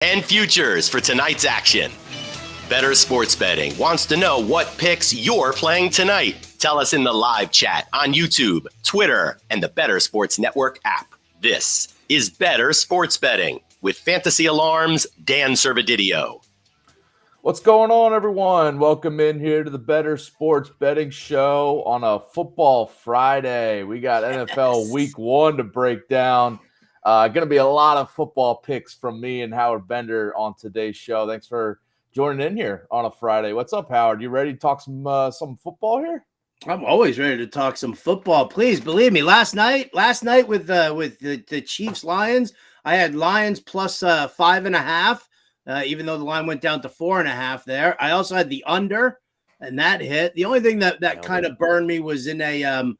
and futures for tonight's action. Bettor Sports Betting wants to know what picks you're playing tonight. Tell us in the live chat on YouTube, Twitter, and the Bettor Sports Network app. This is Bettor Sports Betting with Fantasy Alarm's Dan Servodidio. What's going on, everyone? Welcome in here to the Bettor Sports Betting Show on a Football Friday. We got NFL Week 1 to break down. Going to be a lot of football picks from me and Howard Bender on today's show. Thanks for joining in here on a Friday. What's up, Howard? You ready to talk some football here? I'm always ready to talk some football. Please believe me. Last night with the Chiefs Lions, I had Lions plus 5.5. Even though the line went down to 4.5 there. I also had the under, and that hit. The only thing that kind of burned me was in a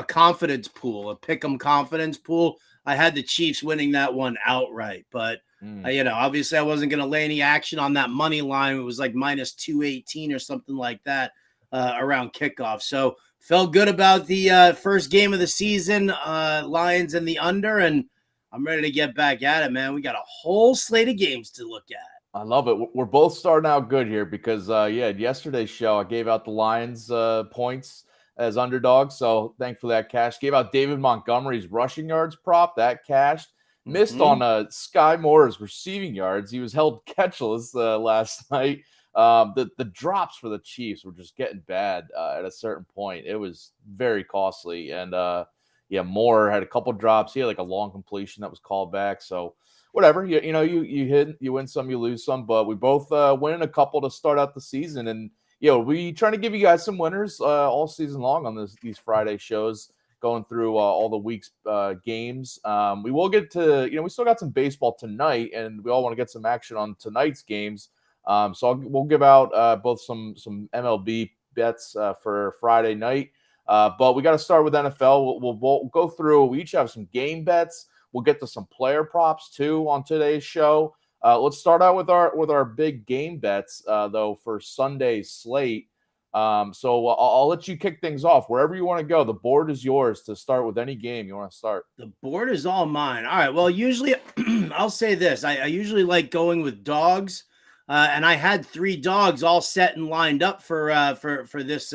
confidence pool, a pick'em confidence pool. I had the Chiefs winning that one outright, but obviously I wasn't going to lay any action on that money line. It was like minus 218 or something like that around kickoff. So felt good about the first game of the season, Lions and the under, and I'm ready to get back at it, man. We got a whole slate of games to look at. I love it. We're both starting out good here because, yesterday's show, I gave out the Lions points as underdogs. So thankfully that cashed. Gave out David Montgomery's rushing yards prop. That cashed. Missed on Sky Moore's receiving yards. He was held catchless last night. The drops for the Chiefs were just getting bad at a certain point. It was very costly. And, Moore had a couple drops. He had like a long completion that was called back. So whatever, you hit, you win some, you lose some, but we both win a couple to start out the season. And, we trying to give you guys some winners all season long on these Friday shows, going through all the week's games. We will get to, we still got some baseball tonight, and we all want to get some action on tonight's games. We'll give out both some MLB bets for Friday night. But we got to start with NFL. We'll go through. We each have some game bets. We'll get to some player props too on today's show. Let's start out with our big game bets though for Sunday's slate. I'll let you kick things off wherever you want to go. The board is yours to start with any game you want to start. The board is all mine. All right. Well, usually I'll say this. I usually like going with dogs, and I had 3 dogs all set and lined up for this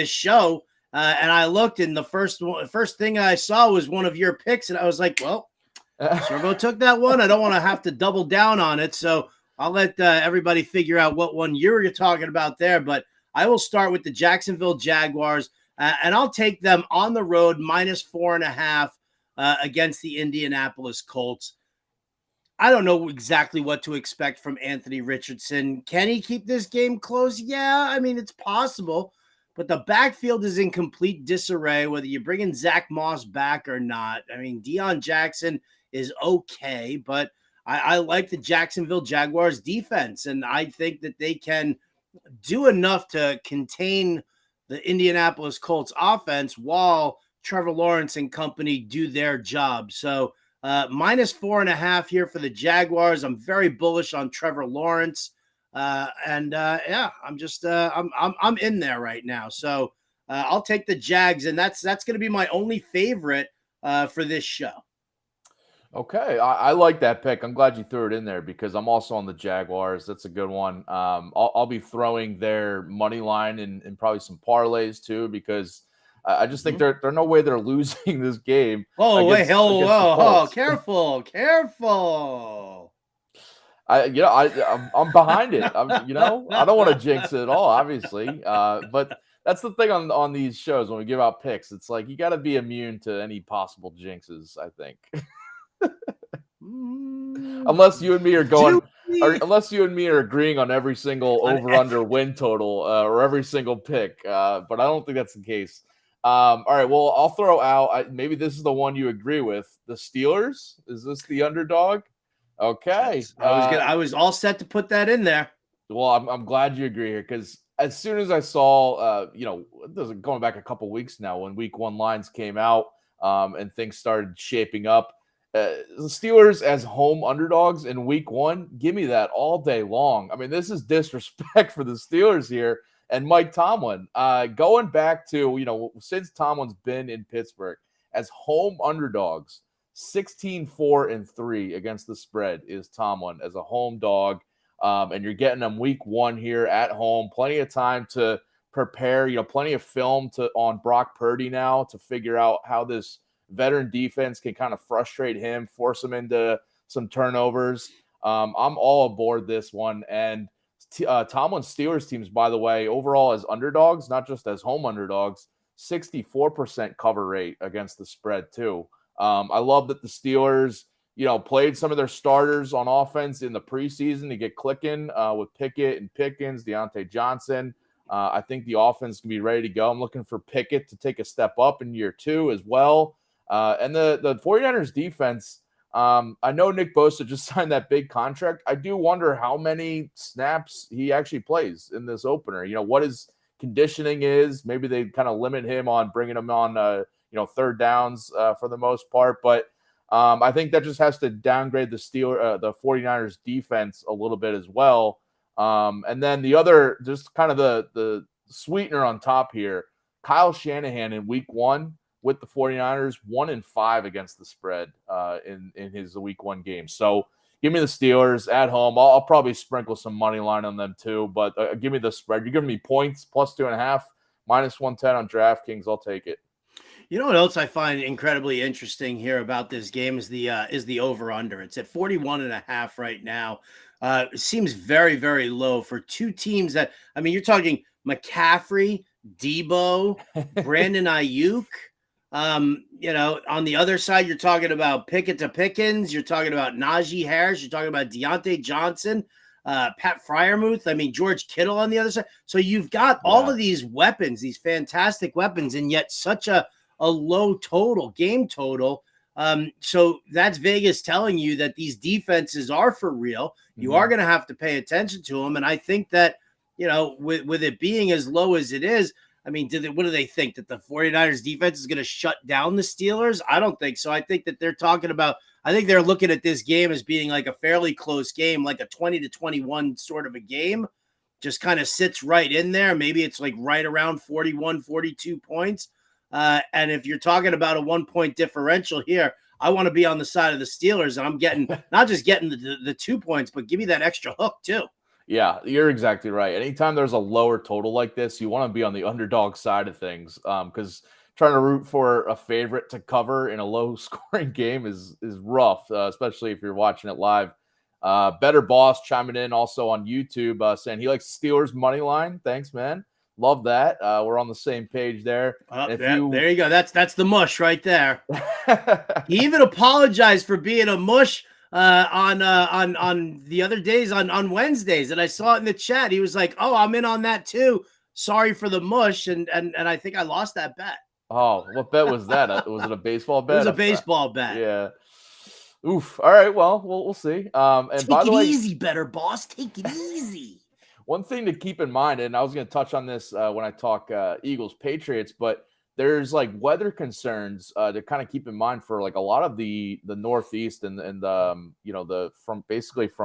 show. And I looked, and the first thing I saw was one of your picks, and I was like, well, Servo took that one. I don't want to have to double down on it, so I'll let everybody figure out what one you're talking about there. But I will start with the Jacksonville Jaguars, and I'll take them on the road minus 4.5 against the Indianapolis Colts. I don't know exactly what to expect from Anthony Richardson. Can he keep this game close? Yeah, I mean, it's possible. But the backfield is in complete disarray, whether you bring in Zach Moss back or not. I mean, Deion Jackson is okay, but I like the Jacksonville Jaguars defense, and I think that they can do enough to contain the Indianapolis Colts offense while Trevor Lawrence and company do their job. So minus 4.5 here for the Jaguars. I'm very bullish on Trevor Lawrence. I'm in there right now. So I'll take the Jags, and that's going to be my only favorite for this show. Okay, I like that pick. I'm glad you threw it in there because I'm also on the Jaguars. That's a good one. I'll be throwing their money line and probably some parlays too because I just think there's no way they're losing this game. Oh, wait, careful. I'm behind it. I don't want to jinx it at all, obviously. But that's the thing on these shows when we give out picks. It's like you got to be immune to any possible jinxes, I think. Unless you and me are agreeing on every single over/under win total or every single pick. But I don't think that's the case. All right, well, I'll throw out. Maybe this is the one you agree with. The Steelers. Is this the underdog? Okay. I was all set to put that in there. Well, I'm glad you agree here because as soon as I saw, going back a couple weeks now when Week 1 lines came out and things started shaping up, the Steelers as home underdogs in Week 1, give me that all day long. I mean, this is disrespect for the Steelers here and Mike Tomlin. Going back to, since Tomlin's been in Pittsburgh as home underdogs, 16-4-3 against the spread is Tomlin as a home dog. And you're getting them week 1 here at home. Plenty of time to prepare, plenty of film on Brock Purdy now to figure out how this veteran defense can kind of frustrate him, force him into some turnovers. I'm all aboard this one. And Tomlin's Steelers teams, by the way, overall as underdogs, not just as home underdogs, 64% cover rate against the spread too. I love that the Steelers, played some of their starters on offense in the preseason to get clicking with Pickett and Pickens, Deontay Johnson. I think the offense can be ready to go. I'm looking for Pickett to take a step up in year 2 as well. And the 49ers defense, I know Nick Bosa just signed that big contract. I do wonder how many snaps he actually plays in this opener. What his conditioning is. Maybe they kind of limit him on bringing him on, third downs for the most part. But I think that just has to downgrade the 49ers defense a little bit as well. And then the other, just kind of the sweetener on top here, Kyle Shanahan in week 1 with the 49ers, 1-5 against the spread in his week 1 game. So give me the Steelers at home. I'll probably sprinkle some money line on them too, but give me the spread. You're giving me points plus 2.5, minus 110 on DraftKings. I'll take it. You know what else I find incredibly interesting here about this game is the over-under. It's at 41.5 right now. It seems very, very low for two teams that, you're talking McCaffrey, Debo, Brandon Ayuk. On the other side, you're talking about Pickett to Pickens. You're talking about Najee Harris. You're talking about Deontay Johnson, Pat Freiermuth. George Kittle on the other side. So you've got all of these weapons, these fantastic weapons, and yet such a low game total. So that's Vegas telling you that these defenses are for real. You are going to have to pay attention to them. And I think that, with it being as low as it is, what do they think? That the 49ers defense is going to shut down the Steelers? I don't think so. I think that they're looking at this game as being like a fairly close game, like a 20-21 sort of a game. Just kind of sits right in there. Maybe it's like right around 41, 42 points. And if you're talking about a 1-point differential here, I want to be on the side of the Steelers. And I'm getting, not just getting the 2 points, but give me that extra hook too. Yeah, you're exactly right. Anytime there's a lower total like this, you want to be on the underdog side of things, because trying to root for a favorite to cover in a low-scoring game is rough, especially if you're watching it live. Better Boss chiming in also on YouTube saying he likes Steelers money line. Thanks, man. Love that. We're on the same page there. There you go. That's the mush right there. He even apologized for being a mush on the other days on Wednesdays, and I saw it in the chat. He was like, "Oh, I'm in on that too. Sorry for the mush," and I think I lost that bet. Oh, what bet was that? Was it a baseball bet? It was a baseball bet. Yeah. Oof. All right. Well, we'll see. And take by the way, easy, Better Boss. Take it easy. One thing to keep in mind, and I was going to touch on this when I talk Eagles Patriots, but there's like weather concerns to kind of keep in mind for like a lot of the Northeast and from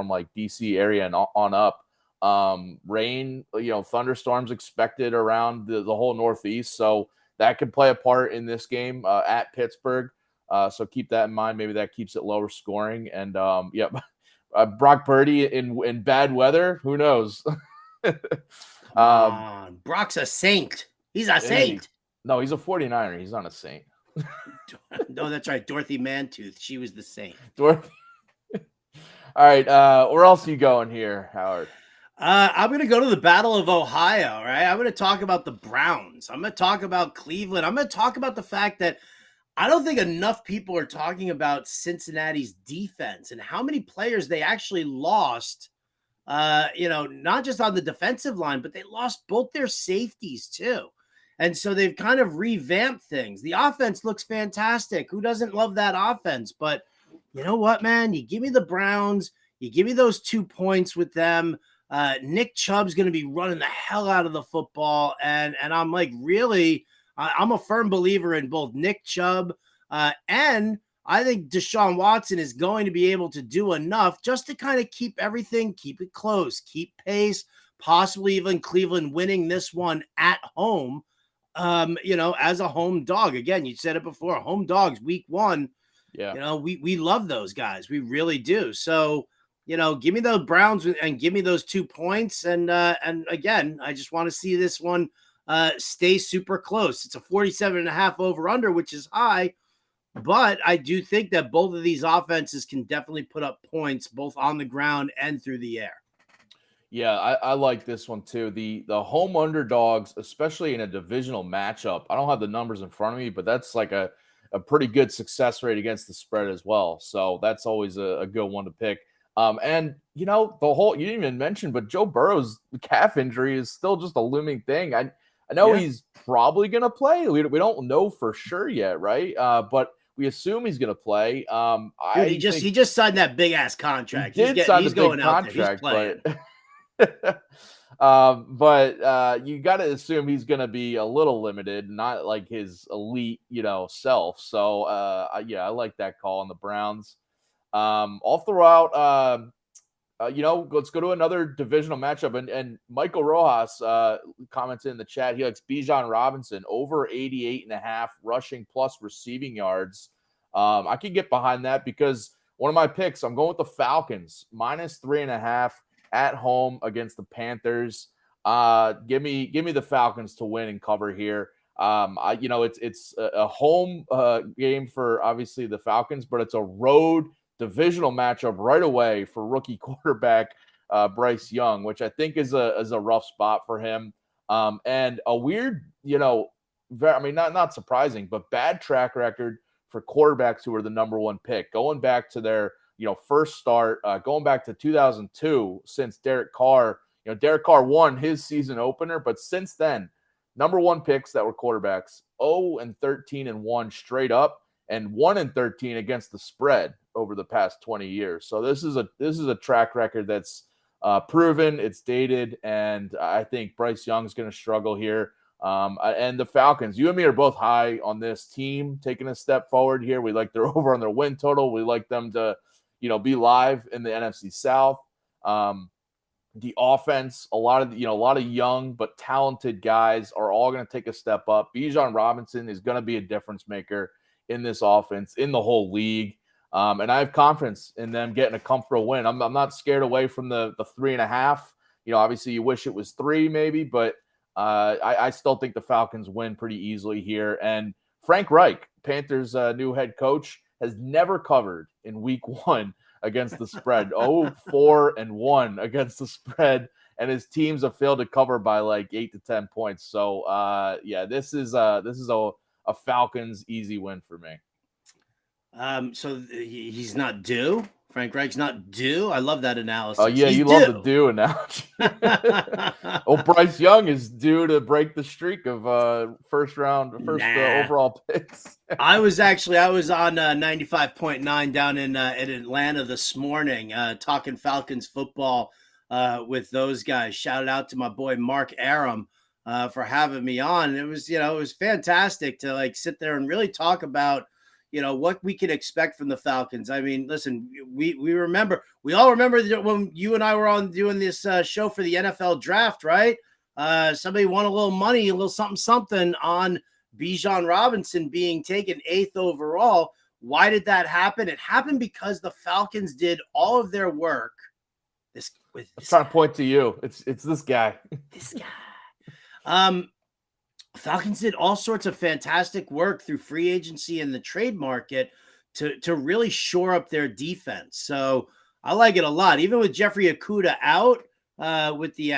like DC area and on up. Rain, thunderstorms expected around the whole Northeast, so that could play a part in this game at Pittsburgh. So keep that in mind. Maybe that keeps it lower scoring. And Brock Purdy in bad weather, who knows? Brock's a saint. He's a saint. No, he's a 49er. He's not a saint. No, that's right. Dorothy Mantooth. She was the saint. Dorothy. All right. Where else are you going here, Howard? I'm going to go to the Battle of Ohio, right? I'm going to talk about the Browns. I'm going to talk about Cleveland. I'm going to talk about the fact that I don't think enough people are talking about Cincinnati's defense and how many players they actually lost, not just on the defensive line, but they lost both their safeties too. And so they've kind of revamped things. The offense looks fantastic. Who doesn't love that offense? But you know what, man? You give me the Browns. You give me those 2 points with them. Nick Chubb's going to be running the hell out of the football. And I'm like, really, I'm a firm believer in both Nick Chubb and I think Deshaun Watson is going to be able to do enough just to kind of keep it close, keep pace, possibly even Cleveland winning this one at home. As a home dog. Again, you said it before, home dogs week 1. Yeah. We love those guys. We really do. So, give me the Browns and give me those 2 points. And again, I just want to see this one stay super close. It's a 47.5 over under, which is high, but I do think that both of these offenses can definitely put up points both on the ground and through the air. Yeah, I like this one too. The home underdogs, especially in a divisional matchup. I don't have the numbers in front of me, but that's like a pretty good success rate against the spread as well. So that's always a good one to pick. And you didn't even mention, but Joe Burrow's calf injury is still just a looming thing. I know he's probably gonna play. We don't know for sure yet, right? But we assume he's going to play. Dude, he just signed that big ass contract. He's going out there. He's playing. But you got to assume he's going to be a little limited, not like his elite, self. So I like that call on the Browns. I'll throw out, let's go to another divisional matchup. And Michael Rojas commented in the chat. He likes Bijan Robinson over 88.5 rushing plus receiving yards. I can get behind that because one of my picks, I'm going with the Falcons minus 3.5 at home against the Panthers. Give me the Falcons to win and cover here. It's a home game for obviously the Falcons, but it's a road divisional matchup right away for rookie quarterback Bryce Young, which I think is a rough spot for him. And a weird, not surprising, but bad track record for quarterbacks who are the number one pick, going back to their first start, going back to 2002 since Derek Carr. Derek Carr won his season opener, but since then, number one picks that were quarterbacks 0-13-1 straight up, and 1-13 against the spread over the past 20 years. So this is a track record that's proven, it's dated, and I think Bryce Young's going to struggle here. And the Falcons, you and me are both high on this team taking a step forward here. We like their over on their win total. We like them to, be live in the NFC South. The offense, a lot of young but talented guys are all going to take a step up. Bijan Robinson is going to be a difference maker in this offense, in the whole league. And I have confidence in them getting a comfortable win. I'm not scared away from the 3.5. Obviously you wish it was 3 maybe, but I still think the Falcons win pretty easily here. And Frank Reich, Panthers' new head coach, has never covered in week 1 against the spread. 0-4-1 against the spread, and his teams have failed to cover by like 8 to 10 points. So this is a Falcons easy win for me. So he's not due. Frank Reich's not due. I love that analysis. Oh yeah, he's love the due analogy. Bryce Young is due to break the streak of first overall picks. I was on 95.9 down in Atlanta this morning, talking Falcons football with those guys. Shout out to my boy Mark Aram for having me on. It was fantastic to sit there and really talk about what we can expect from the Falcons. I mean, listen, we all remember when you and I were on doing this show for the NFL draft, right? Somebody won a little money, a little something on Bijan Robinson being taken 8th overall. Why did that happen? It happened because the Falcons did all of their work. I'm trying to point to you. It's this guy. This guy. Falcons did all sorts of fantastic work through free agency and the trade market to really shore up their defense. So I like it a lot. Even with Jeffrey Okudah out with the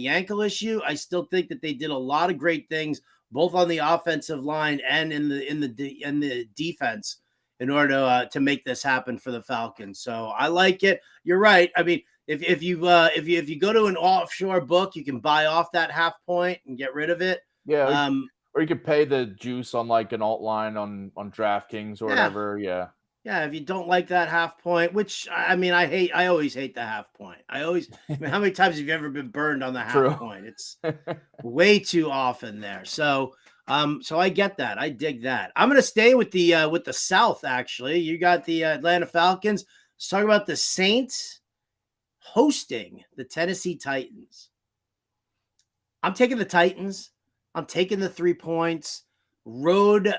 ankle issue, I still think that they did a lot of great things, both on the offensive line and in the defense, in order to make this happen for the Falcons. So I like it. You're right. I mean, if you go to an offshore book, you can buy off that half point and get rid of it. Yeah, or you could pay the juice on like an alt line on DraftKings or whatever. Yeah. Yeah, if you don't like that half point, which I always hate the half point. How many times have you ever been burned on the half point? It's way too often there. So I get that. I dig that. I'm going to stay with the South. Actually, you got the Atlanta Falcons. Let's talk about the Saints hosting the Tennessee Titans. I'm taking the Titans. I'm taking the 3 points. Road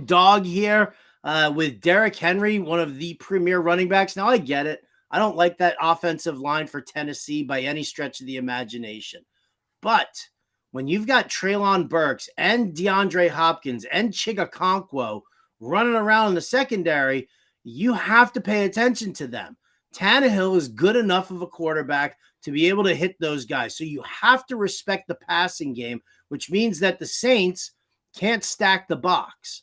dog here. with Derrick Henry, one of the premier running backs. Now, I get it. I don't like that offensive line for Tennessee by any stretch of the imagination. But when you've got Treylon Burks and DeAndre Hopkins and Chigakonkwo running around in the secondary, you have to pay attention to them. Tannehill is good enough of a quarterback to be able to hit those guys. So you have to respect the passing game, which means that the Saints can't stack the box.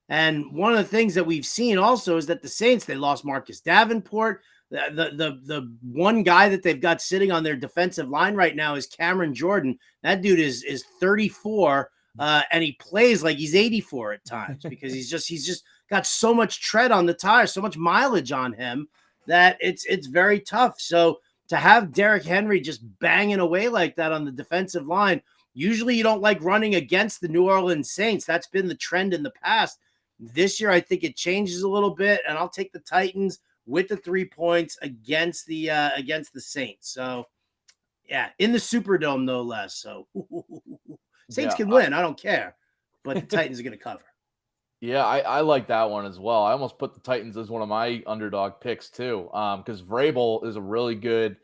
And one of the things that we've seen also is that the Saints, they lost Marcus Davenport. The one guy that they've got sitting on their defensive line right now is Cameron Jordan. That dude is 34, and he plays like he's 84 at times because he's just got so much tread on the tire, so much mileage on him that it's very tough. So to have Derrick Henry just banging away like that on the defensive line, usually you don't like running against the New Orleans Saints. That's been the trend in the past. This year, I think it changes a little bit, and I'll take the Titans with the 3 points against the Saints. So, yeah, in the Superdome, no less. So, Saints can win. I don't care, but the Titans are going to cover. Yeah, I like that one as well. I almost put the Titans as one of my underdog picks too, because Vrabel is a really good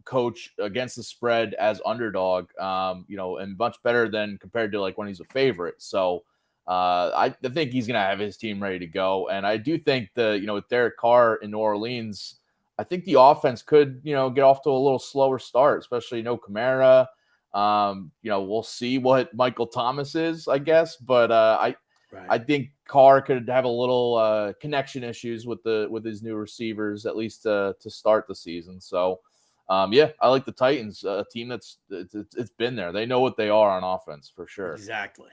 coach against the spread as underdog, and much better than compared to like when he's a favorite. So I think he's going to have his team ready to go. And I do think with Derek Carr in New Orleans, I think the offense could, get off to a little slower start, especially no Kamara. We'll see what Michael Thomas is, I guess. But I think Carr could have a little connection issues with his new receivers, at least to start the season. So, I like the Titans, a team it's been there. They know what they are on offense for sure. Exactly.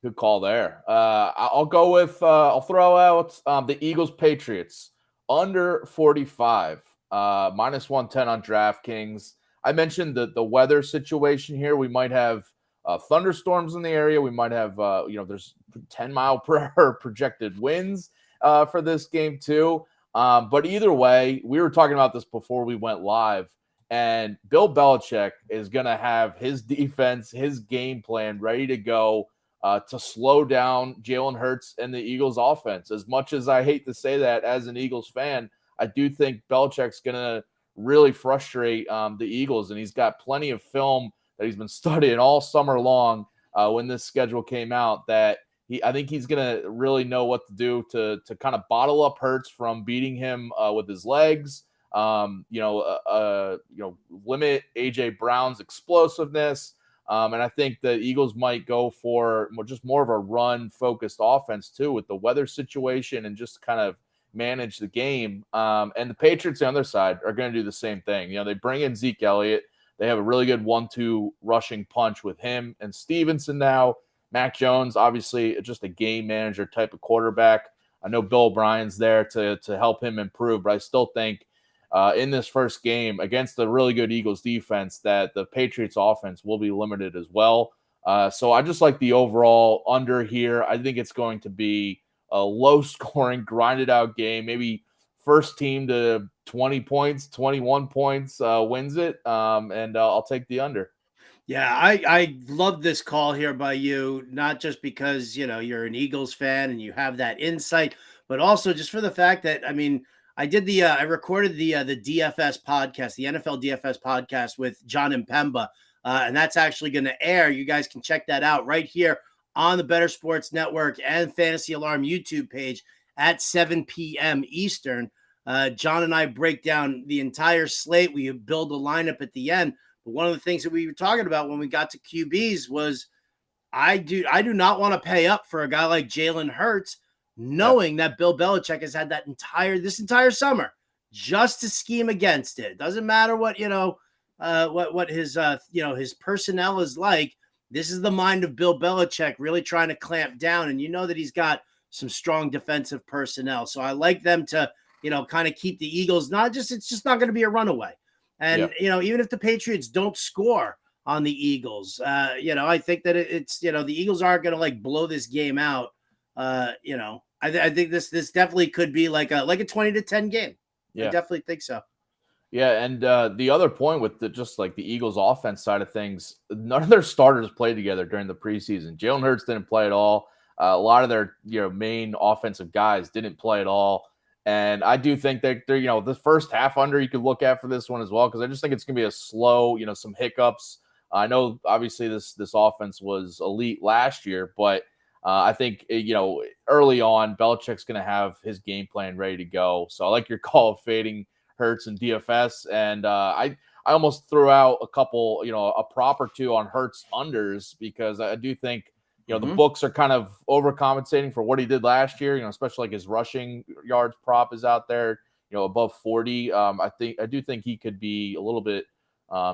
Good call there. I'll go with I'll throw out the Eagles Patriots under 45, minus 110 on DraftKings. I mentioned the weather situation here. We might have thunderstorms in the area. We might have there's 10-mile-per-hour projected winds for this game too. But either way, we were talking about this before we went live, and Bill Belichick is going to have his defense, his game plan ready to go to slow down Jalen Hurts and the Eagles offense. As much as I hate to say that as an Eagles fan, I do think Belichick's going to really frustrate the Eagles, and he's got plenty of film that he's been studying all summer long when this schedule came out that I think he's going to really know what to do to kind of bottle up Hurts from beating him with his legs, limit A.J. Brown's explosiveness. And I think the Eagles might go for just more of a run-focused offense, too, with the weather situation and just kind of manage the game. And the Patriots on the other side are going to do the same thing. They bring in Zeke Elliott. They have a really good 1-2 rushing punch with him and Stevenson now. Mac Jones, obviously, just a game manager type of quarterback. I know Bill O'Brien's there to help him improve, but I still think in this first game against the really good Eagles defense that the Patriots offense will be limited as well. So I just like the overall under here. I think it's going to be a low-scoring, grinded-out game. Maybe first team to 20 points, 21 points wins it, and I'll take the under. Yeah, I love this call here by you, not just because, you're an Eagles fan and you have that insight, but also just for the fact that, I recorded the DFS podcast, the NFL DFS podcast with John Impemba, and that's actually going to air. You guys can check that out right here on the Bettor Sports Network and Fantasy Alarm YouTube page at 7 p.m. Eastern. John and I break down the entire slate. We build a lineup at the end. But one of the things that we were talking about when we got to QBs was I do not want to pay up for a guy like Jalen Hurts, knowing that Bill Belichick has had this entire summer just to scheme against it. It doesn't matter what, what his his personnel is like. This is the mind of Bill Belichick really trying to clamp down. And that he's got some strong defensive personnel. So I like them to, kind of keep the Eagles, it's just not going to be a runaway. And, even if the Patriots don't score on the Eagles, I think that it's, the Eagles aren't going to like blow this game out. I think this definitely could be like a 20-10 game. Yeah. I definitely think so. Yeah, and the other point with the Eagles offense side of things, none of their starters played together during the preseason. Jalen Hurts didn't play at all. A lot of their main offensive guys didn't play at all. And I do think that they're, the first half under you could look at for this one as well, because I just think it's going to be a slow, some hiccups. I know obviously this offense was elite last year, but I think, early on, Belichick's going to have his game plan ready to go. So I like your call of fading Hurts and DFS. And I almost threw out a couple, a prop or two on Hurts unders, because I do think, the books are kind of overcompensating for what he did last year, especially like his rushing yards prop is out there, above 40. I do think he could be a little bit,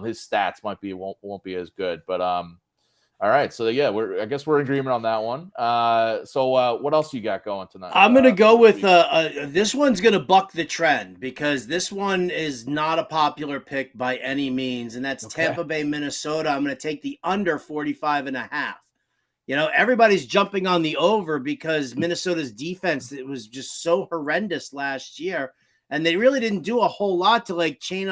his stats won't be as good, but all right. So yeah, I guess we're in agreement on that one. So what else you got going tonight? I'm going to go with this one's going to buck the trend, because this one is not a popular pick by any means. And that's Tampa Bay, Minnesota. I'm going to take the under 45.5. Everybody's jumping on the over because Minnesota's defense, it was just so horrendous last year. And they really didn't do a whole lot to change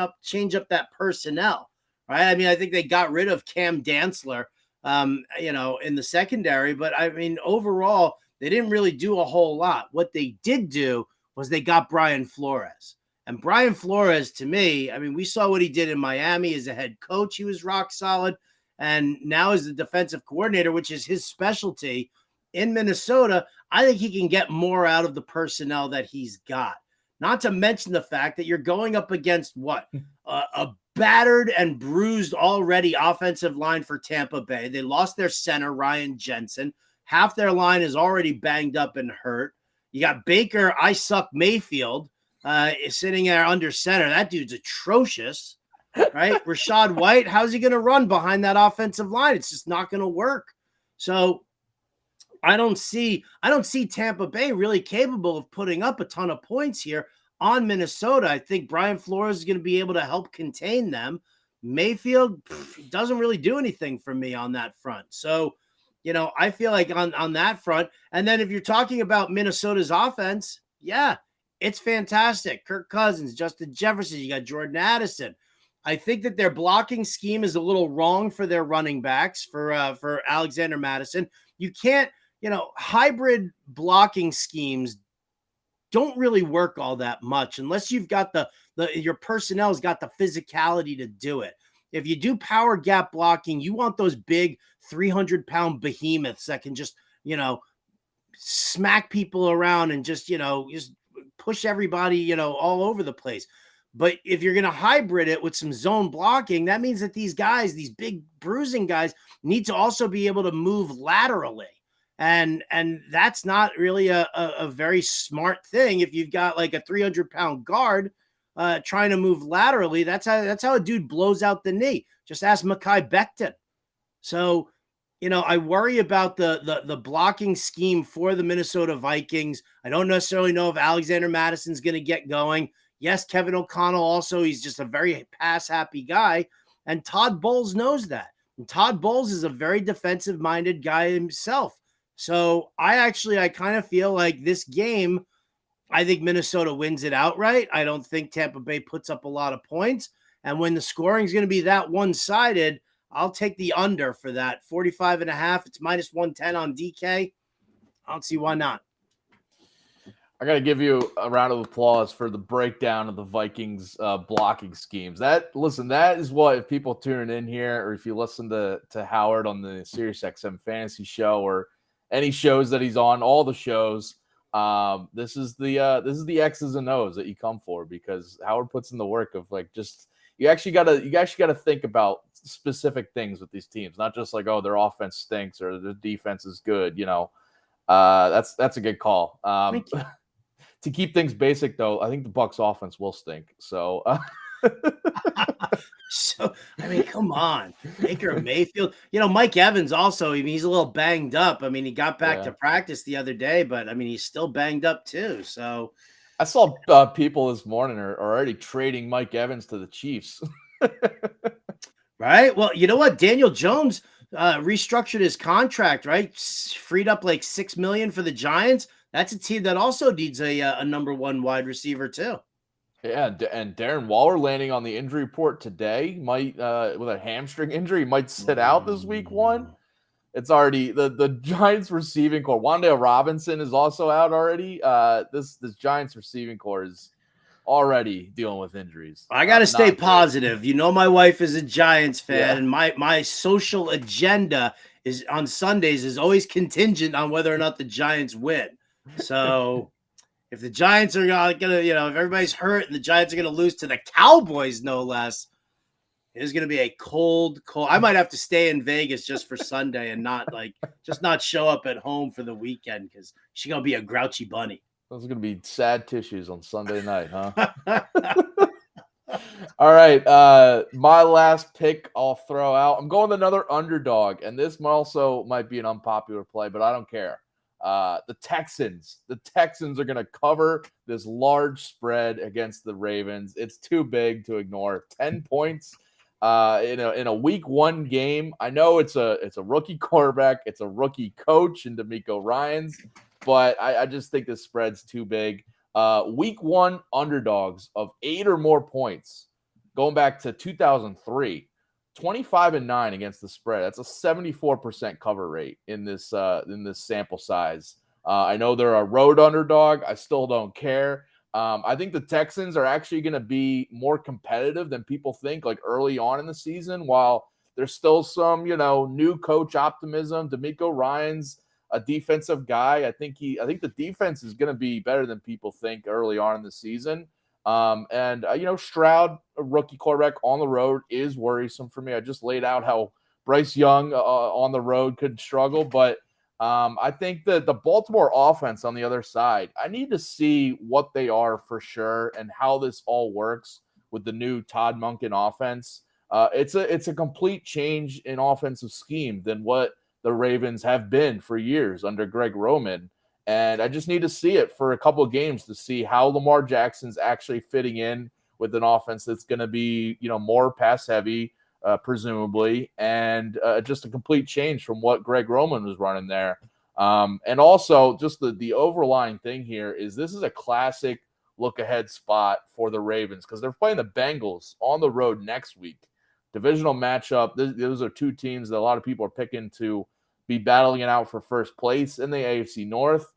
up that personnel, right? I mean, I think they got rid of Cam Dantzler, in the secondary. But I mean, overall, they didn't really do a whole lot. What they did do was they got Brian Flores. And Brian Flores, to me, I mean, we saw what he did in Miami as a head coach. He was rock solid. And now as the defensive coordinator, which is his specialty in Minnesota, I think he can get more out of the personnel that he's got. Not to mention the fact that you're going up against a battered and bruised already offensive line for Tampa Bay. They lost their center, Ryan Jensen. Half their line is already banged up and hurt. You got Baker, I suck Mayfield, sitting there under center. That dude's atrocious. Right? Rashad White, how's he going to run behind that offensive line? It's just not going to work. So I don't see Tampa Bay really capable of putting up a ton of points here on Minnesota. I think Brian Flores is going to be able to help contain them. Mayfield doesn't really do anything for me on that front. So, I feel like on that front. And then if you're talking about Minnesota's offense, yeah, it's fantastic. Kirk Cousins, Justin Jefferson, you got Jordan Addison. I think that their blocking scheme is a little wrong for their running backs, for Alexander Mattison. You can't, hybrid blocking schemes don't really work all that much unless you've got your personnel's got the physicality to do it. If you do power gap blocking, you want those big 300-pound behemoths that can just, smack people around and just push everybody, all over the place. But if you're going to hybrid it with some zone blocking, that means that these guys, these big bruising guys, need to also be able to move laterally. And that's not really a very smart thing. If you've got like a 300-pound guard trying to move laterally, that's how a dude blows out the knee. Just ask Mekhi Becton. So, I worry about the blocking scheme for the Minnesota Vikings. I don't necessarily know if Alexander Madison's going to get going. Yes, Kevin O'Connell also, he's just a very pass-happy guy, and Todd Bowles knows that. And Todd Bowles is a very defensive-minded guy himself. So I kind of feel like this game, I think Minnesota wins it outright. I don't think Tampa Bay puts up a lot of points. And when the scoring is going to be that one-sided, I'll take the under for that. 45.5, it's minus 110 on DK. I don't see why not. I got to give you a round of applause for the breakdown of the Vikings blocking schemes. That is what, if people tune in here, or if you listen to Howard on the SiriusXM Fantasy Show or any shows that he's on, all the shows, this is the X's and O's that you come for, because Howard puts in the work of you actually gotta think about specific things with these teams, not just like, oh, their offense stinks or their defense is good. That's a good call. To keep things basic, though, I think the Bucs offense will stink. So, so I mean, come on, Baker Mayfield. Mike Evans also. I mean, he's a little banged up. I mean, he got back to practice the other day, but I mean, he's still banged up too. So, I saw people this morning are already trading Mike Evans to the Chiefs. Right. Well, you know what? Daniel Jones restructured his contract. Right, freed up like $6 million for the Giants. That's a team that also needs a number one wide receiver too. Yeah, and Darren Waller landing on the injury report today, might with a hamstring injury, might sit out this week one. It's already the Giants receiving core. Wan'Dale Robinson is also out already. This Giants receiving core is already dealing with injuries. I got to stay Not positive. You know, my wife is a Giants fan, Yeah. and my social agenda is on Sundays is always contingent on whether or not the Giants win. So if the Giants are gonna, if everybody's hurt and the Giants are gonna lose to the Cowboys, no less, it's gonna be a cold. I might have to stay in Vegas just for Sunday and not show up at home for the weekend because she's gonna be a grouchy bunny. Those are going to be sad tissues on Sunday night, huh? All right. My last pick I'll throw out. I'm going with another underdog, and this also might be an unpopular play, but I don't care. The Texans. The Texans are going to cover this large spread against the Ravens. It's too big to ignore. 10 points in a week 1 game. I know it's a rookie quarterback. It's a rookie coach in DeMeco Ryans. But I just think this spread's too big. Week 1 underdogs of 8 or more points, going back to 2003, 25-9 against the spread. That's a 74% cover rate in this sample size. I know they're a road underdog. I still don't care. I think the Texans are actually going to be more competitive than people think, like early on in the season. While there's still some, new coach optimism. DeMeco Ryans, a defensive guy. I think the defense is going to be better than people think early on in the season. Stroud, a rookie quarterback on the road, is worrisome for me. I just laid out how Bryce Young on the road could struggle, but I think that the Baltimore offense on the other side, I need to see what they are for sure and how this all works with the new Todd Monken offense. It's a complete change in offensive scheme than what the Ravens have been for years under Greg Roman. And I just need to see it for a couple of games to see how Lamar Jackson's actually fitting in with an offense that's going to be, more pass heavy, presumably, and just a complete change from what Greg Roman was running there. And also just the overlying thing here is this is a classic look ahead spot for the Ravens because they're playing the Bengals on the road next week. Divisional matchup. Those are two teams that a lot of people are picking to be battling it out for first place in the AFC North.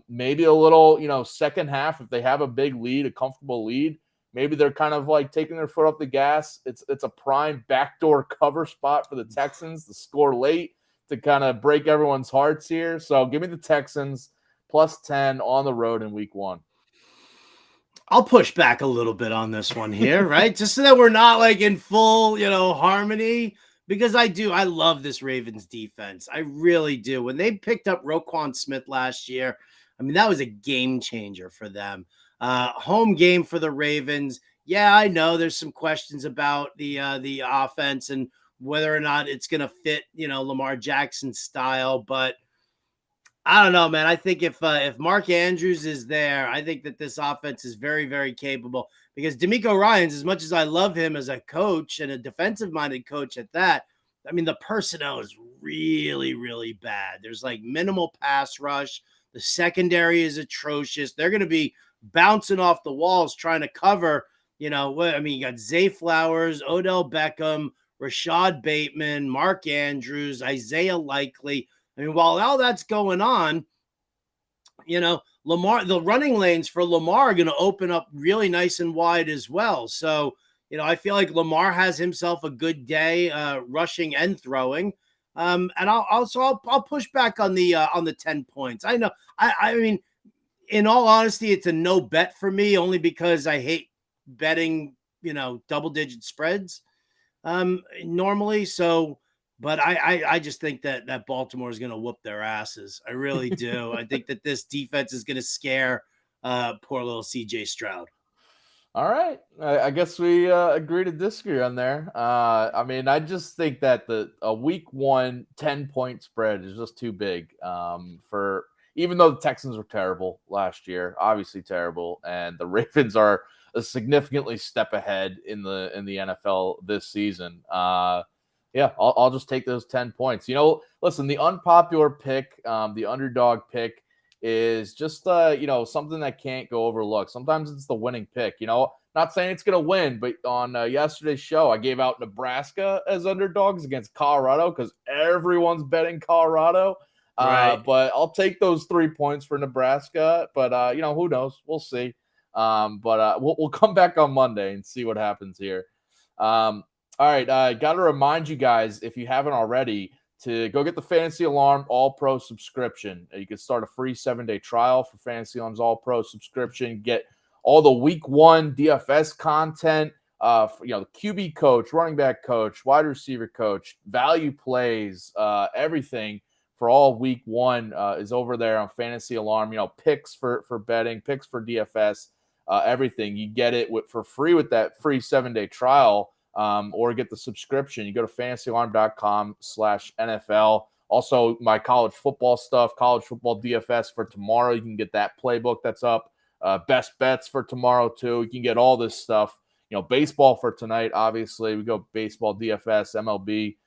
Maybe a little, second half, if they have a big lead, a comfortable lead, maybe they're kind of like taking their foot off the gas. It's a prime backdoor cover spot for the Texans to score late to kind of break everyone's hearts here. So give me the Texans plus 10 on the road in week 1. I'll push back a little bit on this one here, right? Just so that we're not like in full, harmony, because I love this Ravens defense. I really do. When they picked up Roquan Smith last year, I mean, that was a game changer for them. Home game for the Ravens. Yeah, I know there's some questions about the offense and whether or not it's going to fit, Lamar Jackson's style, but I don't know, man. I think if Mark Andrews is there, I think that this offense is very, very capable because DeMeco Ryans, as much as I love him as a coach and a defensive-minded coach at that, I mean, the personnel is really, really bad. There's like minimal pass rush. The secondary is atrocious. They're going to be bouncing off the walls trying to cover, you got Zay Flowers, Odell Beckham, Rashad Bateman, Mark Andrews, Isaiah Likely. I mean, while all that's going on, Lamar, the running lanes for Lamar are going to open up really nice and wide as well. So, I feel like Lamar has himself a good day rushing and throwing. And I'll push back on the 10 points. I know. I mean, in all honesty, it's a no bet for me only because I hate betting, double-digit spreads normally. So, but I just think that Baltimore is going to whoop their asses. I really do. I think that this defense is going to scare poor little CJ Stroud. All right. I guess we agree to disagree on there. I mean, I just think that a week 1 10-point spread is just too big for even though the Texans were terrible last year, obviously terrible, and the Ravens are a significantly step ahead in the NFL this season. Yeah, I'll just take those 10 points. Listen, the unpopular pick, the underdog pick is just, something that can't go overlooked. Sometimes it's the winning pick. Not saying it's going to win, but on yesterday's show, I gave out Nebraska as underdogs against Colorado because everyone's betting Colorado. Right. But I'll take those 3 points for Nebraska. But, who knows? We'll see. But we'll come back on Monday and see what happens here. All right. Got to remind you guys, if you haven't already, to go get the Fantasy Alarm All-Pro subscription. You can start a free 7-day trial for Fantasy Alarm's All-Pro subscription. Get all the Week 1 DFS content, the QB coach, running back coach, wide receiver coach, value plays, everything for all Week 1 is over there on Fantasy Alarm. Picks for betting, picks for DFS, everything. You get it for free with that free 7-day trial. Or get the subscription. You go to fantasyalarm.com/NFL. Also, my college football stuff, college football DFS for tomorrow. You can get that playbook that's up. Best bets for tomorrow, too. You can get all this stuff. Baseball for tonight, obviously. We go baseball DFS, MLB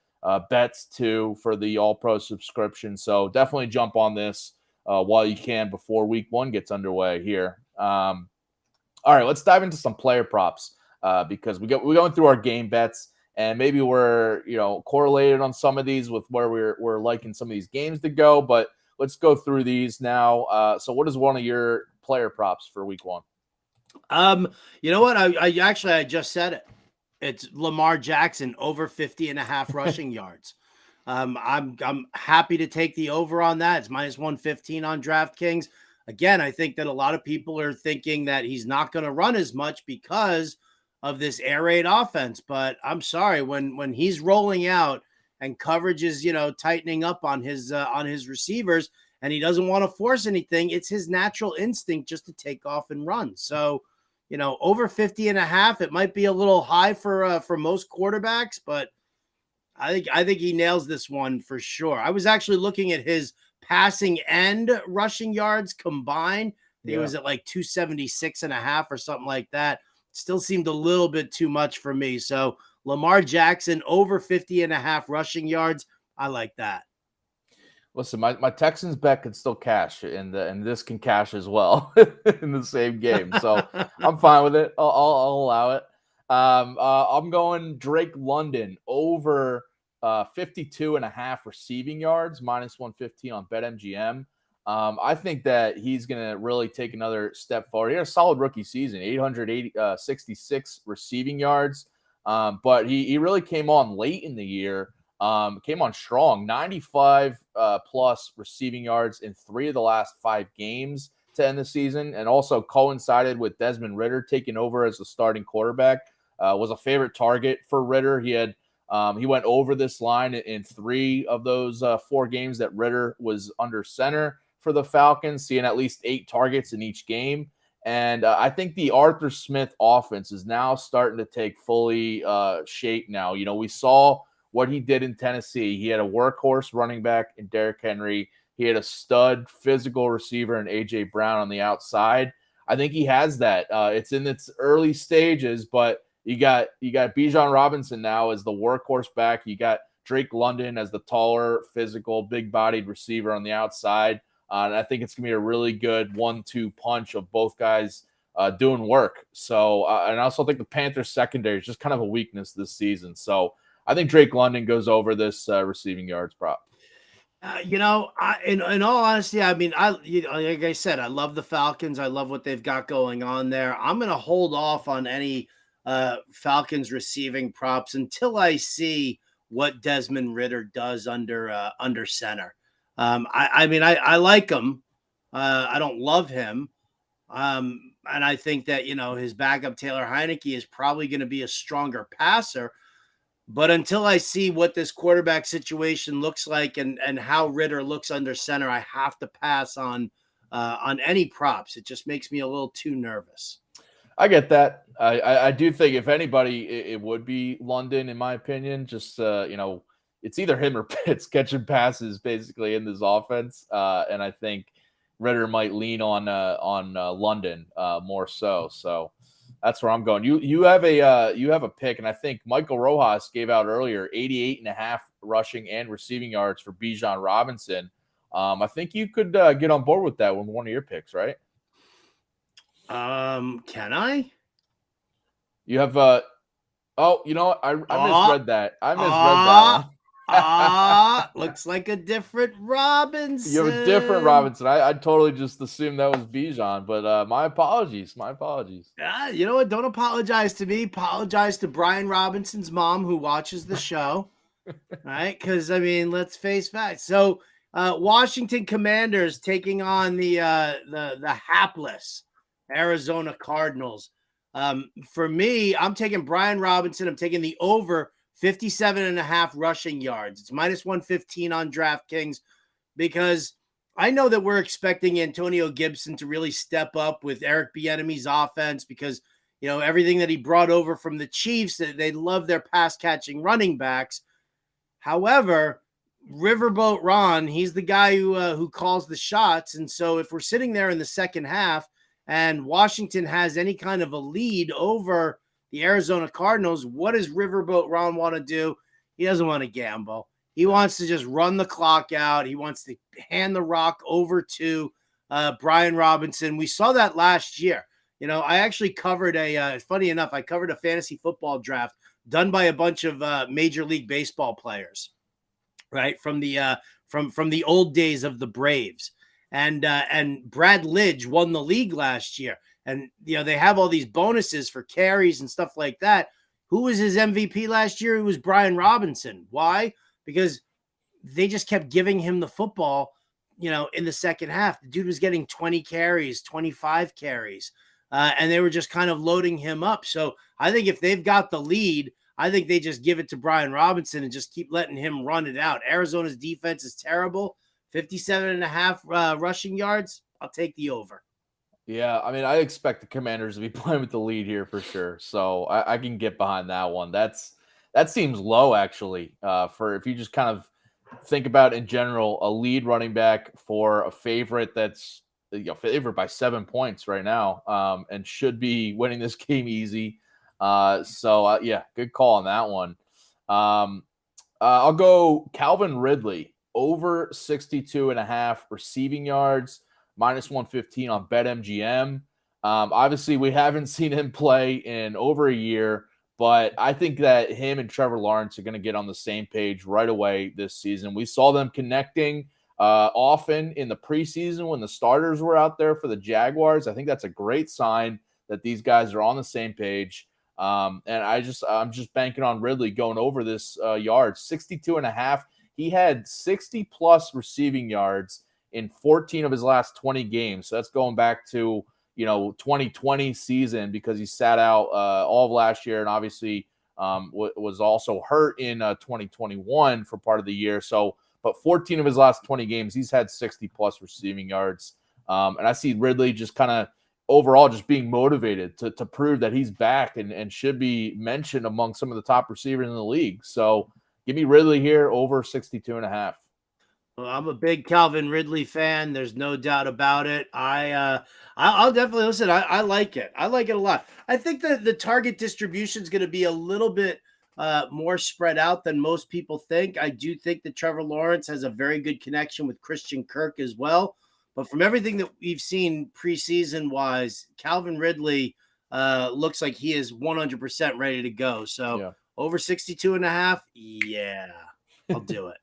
bets, too, for the All-Pro subscription. So definitely jump on this while you can before Week 1 gets underway here. All right, let's dive into some player props. Because we're going through our game bets, and maybe we're correlated on some of these with where we're liking some of these games to go. But let's go through these now. So, what is one of your player props for Week 1? You know what? I just said it. It's Lamar Jackson over 50.5 rushing yards. I'm happy to take the over on that. It's -115 on DraftKings. Again, I think that a lot of people are thinking that he's not going to run as much because of this air raid offense. But I'm sorry, when he's rolling out and coverage is, tightening up on his receivers, and he doesn't want to force anything, it's his natural instinct just to take off and run. So, over 50.5, it might be a little high for most quarterbacks, but I think he nails this one for sure. I was actually looking at his passing and rushing yards combined. He was at like 276.5 or something like that. Still seemed a little bit too much for me. So Lamar Jackson over 50.5 rushing yards. I like that. Listen, my Texans bet could still cash, and this can cash as well in the same game. So I'm fine with it. I'll allow it. I'm going Drake London over 52.5 receiving yards, -115 on BetMGM. I think that he's going to really take another step forward. He had a solid rookie season, 866 receiving yards. But he really came on late in the year, came on strong, 95 plus receiving yards in 3 of the last 5 games to end the season, and also coincided with Desmond Ridder taking over as the starting quarterback. Was a favorite target for Ridder. He went over this line in 3 of those 4 games that Ridder was under center for the Falcons, seeing at least 8 targets in each game. And I think the Arthur Smith offense is now starting to take fully shape now. We saw what he did in Tennessee. He had a workhorse running back in Derrick Henry. He had a stud physical receiver in A.J. Brown on the outside. I think he has that. It's in its early stages, but you got Bijan Robinson now as the workhorse back. You got Drake London as the taller, physical, big-bodied receiver on the outside. And I think it's going to be a really good 1-2 punch of both guys doing work. So, and I also think the Panthers secondary is just kind of a weakness this season. So I think Drake London goes over this receiving yards prop. In all honesty, I mean, like I said, I love the Falcons. I love what they've got going on there. I'm going to hold off on any Falcons receiving props until I see what Desmond Ridder does under center. I like him. I don't love him. And I think that, his backup Taylor Heineke is probably going to be a stronger passer. But until I see what this quarterback situation looks like and how Ridder looks under center, I have to pass on any props. It just makes me a little too nervous. I get that. I do think if anybody, it would be London, in my opinion. Just, it's either him or Pitts catching passes basically in this offense. And I think Ridder might lean on London more so. So that's where I'm going. You have a pick, and I think Michael Rojas gave out earlier 88.5 rushing and receiving yards for Bijan Robinson. I think you could get on board with that with one of your picks, right? Can I? You have oh, you know what? I Ah, misread that. I misread that one. looks like a different You have a different Robinson. Robinson. I totally just assumed that was Bijan, but my apologies. My apologies. You know what? Don't apologize to me. Apologize to Brian Robinson's mom who watches the show. Right? Because I mean, let's face facts. So, Washington Commanders taking on the hapless Arizona Cardinals. For me, I'm taking Brian Robinson. I'm taking the over 57.5 rushing yards. It's minus 115 on DraftKings because I know that we're expecting Antonio Gibson to really step up with Eric Bieniemy's offense because everything that he brought over from the Chiefs. They love their pass catching running backs. However, Riverboat Ron, he's the guy who calls the shots. And so if we're sitting there in the second half and Washington has any kind of a lead over the Arizona Cardinals, what does Riverboat Ron want to do? He doesn't want to gamble. He wants to just run the clock out. He wants to hand the rock over to Brian Robinson. We saw that last year. I actually covered funny enough, I covered a fantasy football draft done by a bunch of Major League Baseball players, right? From the old days of the Braves. And Brad Lidge won the league last year. And, they have all these bonuses for carries and stuff like that. Who was his MVP last year? It was Brian Robinson. Why? Because they just kept giving him the football, in the second half. The dude was getting 20 carries, 25 carries. And they were just kind of loading him up. So I think if they've got the lead, I think they just give it to Brian Robinson and just keep letting him run it out. Arizona's defense is terrible. 57.5 rushing yards. I'll take the over. Yeah, I mean, I expect the Commanders to be playing with the lead here for sure. So I can get behind that one. That seems low, actually, for if you just kind of think about in general, a lead running back for a favorite that's favored by 7 points right now, and should be winning this game easy. Yeah, good call on that one. I'll go Calvin Ridley over 62.5 receiving yards, minus 115 on BetMGM. Obviously, we haven't seen him play in over a year, but I think that him and Trevor Lawrence are going to get on the same page right away this season. We saw them connecting often in the preseason when the starters were out there for the Jaguars. I think that's a great sign that these guys are on the same page. And I'm just banking on Ridley going over this yards, 62.5. He had 60 plus receiving yards in 14 of his last 20 games. So that's going back to 2020 season because he sat out all of last year and obviously was also hurt in 2021 for part of the year. But 14 of his last 20 games, he's had 60 plus receiving yards. And I see Ridley just kind of overall just being motivated to prove that he's back and should be mentioned among some of the top receivers in the league. So give me Ridley here over 62.5. Well, I'm a big Calvin Ridley fan. There's no doubt about it. I'll definitely listen. I like it. I like it a lot. I think that the target distribution is going to be a little bit more spread out than most people think. I do think that Trevor Lawrence has a very good connection with Christian Kirk as well. But from everything that we've seen preseason wise, Calvin Ridley looks like he is 100% ready to go. So over 62.5. Yeah, I'll do it.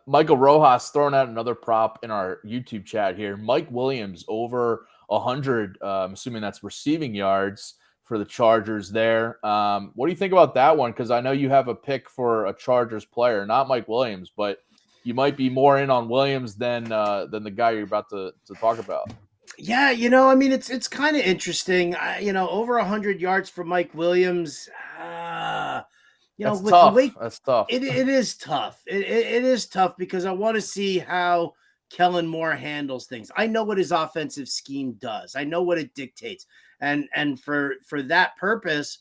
Michael Rojas throwing out another prop in our YouTube chat here. Mike Williams over 100. I'm assuming that's receiving yards for the Chargers there. What do you think about that one? Because I know you have a pick for a Chargers player, not Mike Williams, but you might be more in on Williams than the guy you're about to talk about. Yeah, I mean, it's kind of interesting. Over 100 yards for Mike Williams. That's tough. That's tough. It is tough. It is tough because I want to see how Kellen Moore handles things. I know what his offensive scheme does. I know what it dictates. And for that purpose,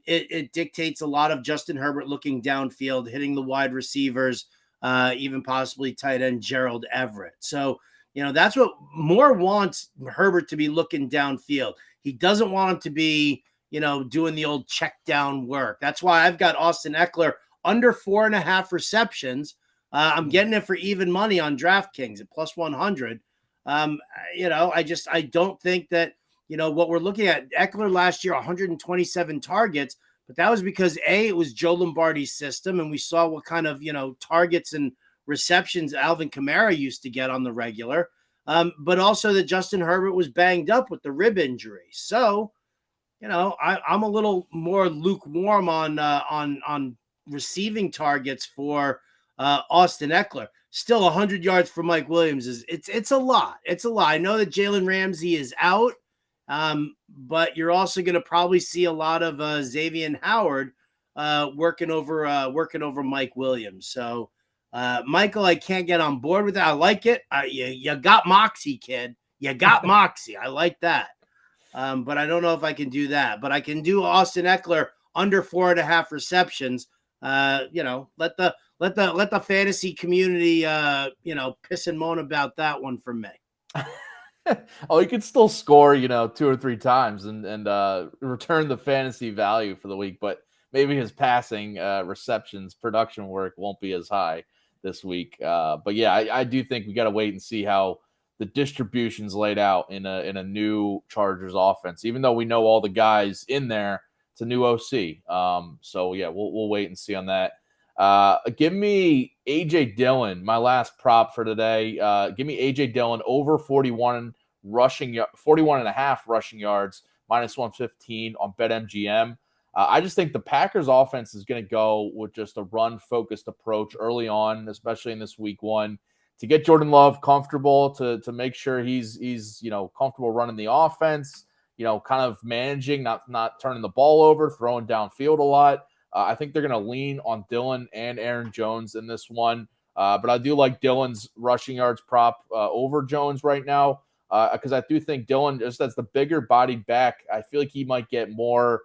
it dictates a lot of Justin Herbert looking downfield, hitting the wide receivers, even possibly tight end Gerald Everett. So, that's what Moore wants Herbert to be looking downfield. He doesn't want him to be doing the old check down work. That's why I've got Austin Eckler under 4.5 receptions. I'm getting it for even money on DraftKings at plus 100. I don't think that what we're looking at, Eckler last year, 127 targets, but that was because it was Joe Lombardi's system, and we saw what kind of, targets and receptions Alvin Kamara used to get on the regular. But also that Justin Herbert was banged up with the rib injury. So, I'm a little more lukewarm on receiving targets for Austin Eckler. Still 100 yards for Mike Williams it's a lot. It's a lot. I know that Jalen Ramsey is out, but you're also going to probably see a lot of Xavier Howard working over Mike Williams. So, Michael, I can't get on board with that. I like it. You got moxie, kid. You got moxie. I like that. But I don't know if I can do that. But I can do Austin Eckler under 4.5 receptions. Let the fantasy community, piss and moan about that one for me. Oh, he could still score, 2 or 3 times and return the fantasy value for the week. But maybe his passing receptions production work won't be as high this week. But yeah, I do think we got to wait and see how the distribution's laid out in a new Chargers offense. Even though we know all the guys in there, it's a new OC. So yeah, we'll wait and see on that. Give me AJ Dillon, my last prop for today. Give me AJ Dillon over 41 and a half rushing yards, minus 115 on BetMGM. I just think the Packers offense is going to go with just a run-focused approach early on, especially in this week 1, to get Jordan Love comfortable, to make sure he's comfortable running the offense, kind of managing, not turning the ball over, throwing downfield a lot. I think they're going to lean on Dillon and Aaron Jones in this one. But I do like Dillon's rushing yards prop over Jones right now, because I do think Dillon, just as the bigger bodied back, I feel like he might get more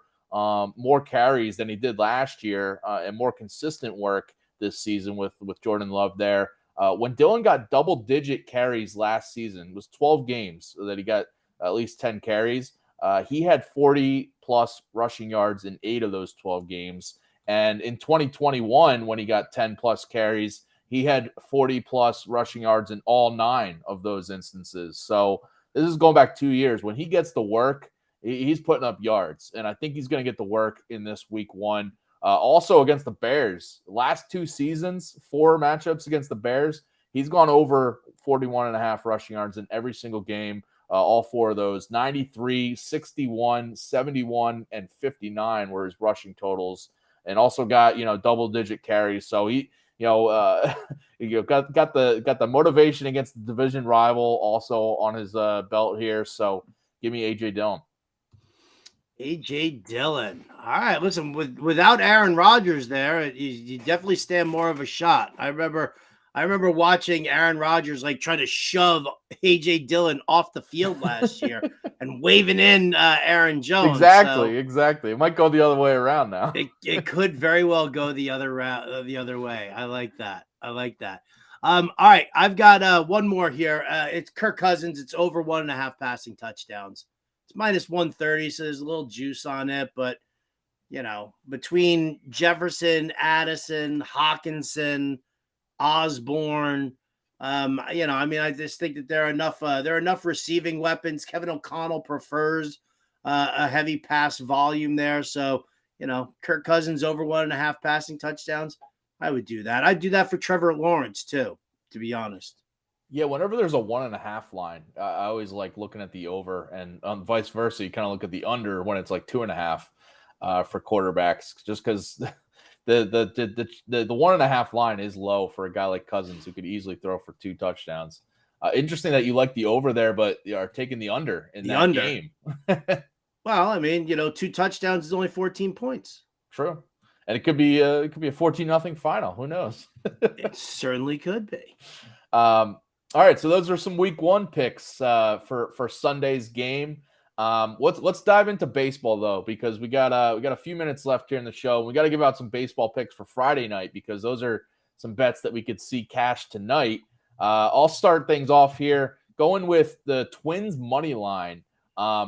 carries than he did last year, and more consistent work this season with Jordan Love there. When Dillon got double-digit carries last season, it was 12 games that he got at least 10 carries. He had 40-plus rushing yards in 8 of those 12 games. And in 2021, when he got 10-plus carries, he had 40-plus rushing yards in all 9 of those instances. So this is going back 2 years. When he gets the work, he's putting up yards. And I think he's going to get the work in this week 1. Also against the Bears, last 2 seasons, 4 matchups against the Bears, he's gone over 41 and a half rushing yards in every single game. All 4 of those, 93, 61, 71, and 59 were his rushing totals, and also got, double-digit carries. So he, got the motivation against the division rival also on his belt here. So give me AJ Dillon. AJ Dillon. All right, listen, without Aaron Rodgers there, you definitely stand more of a shot. I remember watching Aaron Rodgers trying to shove AJ Dillon off the field last year and waving in Aaron Jones. Exactly. It might go the other way around now. It could very well go the other way. I like that. All right, I've got one more here. It's Kirk Cousins. It's over 1.5 passing touchdowns. It's minus 130, so there's a little juice on it. But, between Jefferson, Addison, Hawkinson, Osborne, I just think that there are enough receiving weapons. Kevin O'Connell prefers a heavy pass volume there. So, Kirk Cousins over 1.5 passing touchdowns. I would do that. I'd do that for Trevor Lawrence too, to be honest. Yeah, whenever there's a 1.5 line, I always like looking at the over, and vice versa. You kind of look at the under when it's 2.5 for quarterbacks, just because the 1.5 line is low for a guy like Cousins who could easily throw for 2 touchdowns. Interesting that you like the over there, but you are taking the under in that game. Well, 2 touchdowns is only 14 points. True. And it could be a 14-0 final. Who knows? It certainly could be. All right, so those are some week 1 picks for Sunday's game. Let's dive into baseball though, because we got a few minutes left here in the show. We got to give out some baseball picks for Friday night, because those are some bets that we could see cash tonight. I'll start things off here going with the Twins money line.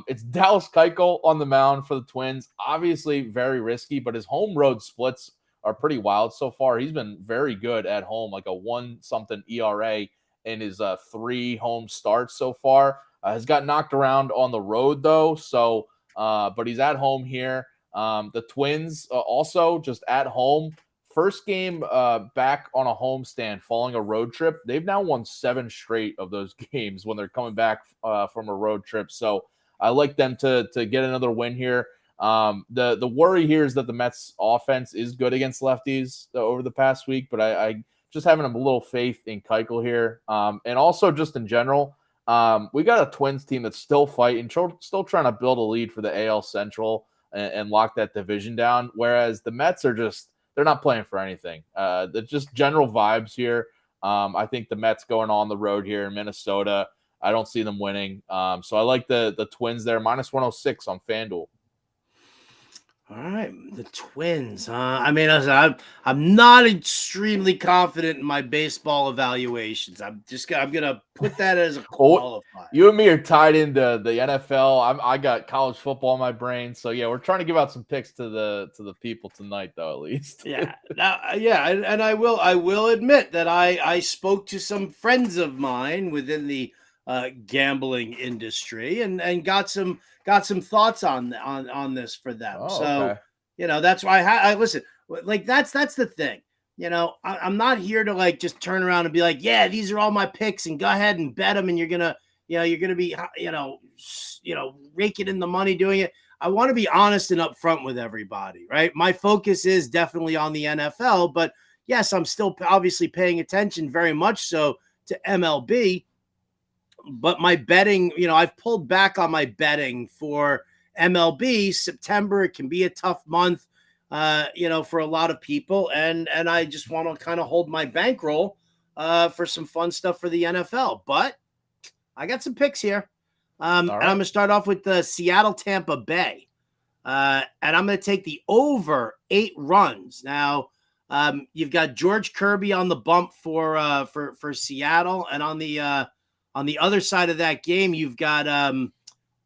It's Dallas Keuchel on the mound for the Twins. Obviously very risky, but his home road splits are pretty wild so far. He's been very good at home, like a 1-something ERA in his 3 home starts so far. Has got knocked around on the road though, so but he's at home here. The Twins also just at home. First game back on a homestand following a road trip. They've now won 7 straight of those games when they're coming back from a road trip. So I like them to get another win here. The worry here is that the Mets offense is good against lefties over the past week, but I just having a little faith in Keuchel here. And also just in general, we got a Twins team that's still fighting, still trying to build a lead for the AL Central and lock that division down. Whereas the Mets are they're not playing for anything. It's just general vibes here. I think the Mets going on the road here in Minnesota, I don't see them winning. So I like the Twins there, minus 106 on FanDuel. All right, the Twins. I mean, I'm not extremely confident in my baseball evaluations. I'm gonna put that as a qualifier. You and me are tied into the NFL. I got college football in my brain, so yeah, we're trying to give out some picks to the people tonight, though, at least. Yeah, and I will admit that I spoke to some friends of mine within the gambling industry and got some thoughts on this for them. Okay. That's why I listen. Like that's the thing. I'm not here to like just turn around and be like, yeah, these are all my picks and go ahead and bet them and you're gonna be raking in the money doing it. I want to be honest and upfront with everybody, right? My focus is definitely on the NFL, but yes, I'm still obviously paying attention very much so to MLB. But my betting, I've pulled back on my betting for MLB. September, it can be a tough month, for a lot of people. And I just want to kind of hold my bankroll for some fun stuff for the NFL. But I got some picks here. And I'm going to start off with the Seattle Tampa Bay. And I'm going to take the over 8 runs. Now, you've got George Kirby on the bump for Seattle, and on the other side of that game, you've got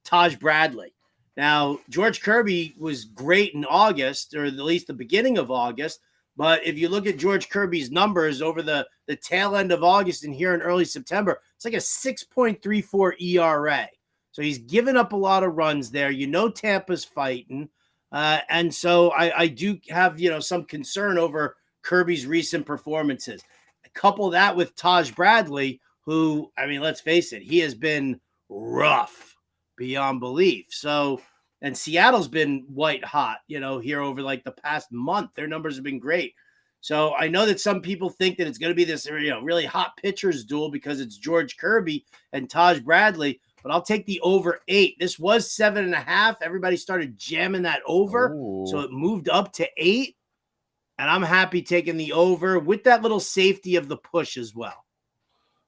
Taj Bradley. Now, George Kirby was great in August, or at least the beginning of August. But if you look at George Kirby's numbers over the tail end of August and here in early September, it's like a 6.34 ERA. So he's given up a lot of runs there. Tampa's fighting. And so I do have, some concern over Kirby's recent performances. Couple that with Taj Bradley, who, I mean, let's face it, he has been rough beyond belief. So, and Seattle's been white hot, here over like the past month. Their numbers have been great. So I know that some people think that it's going to be this, really hot pitchers duel because it's George Kirby and Taj Bradley, but I'll take the over 8. This was 7.5. Everybody started jamming that over. Ooh. So it moved up to 8. And I'm happy taking the over with that little safety of the push as well.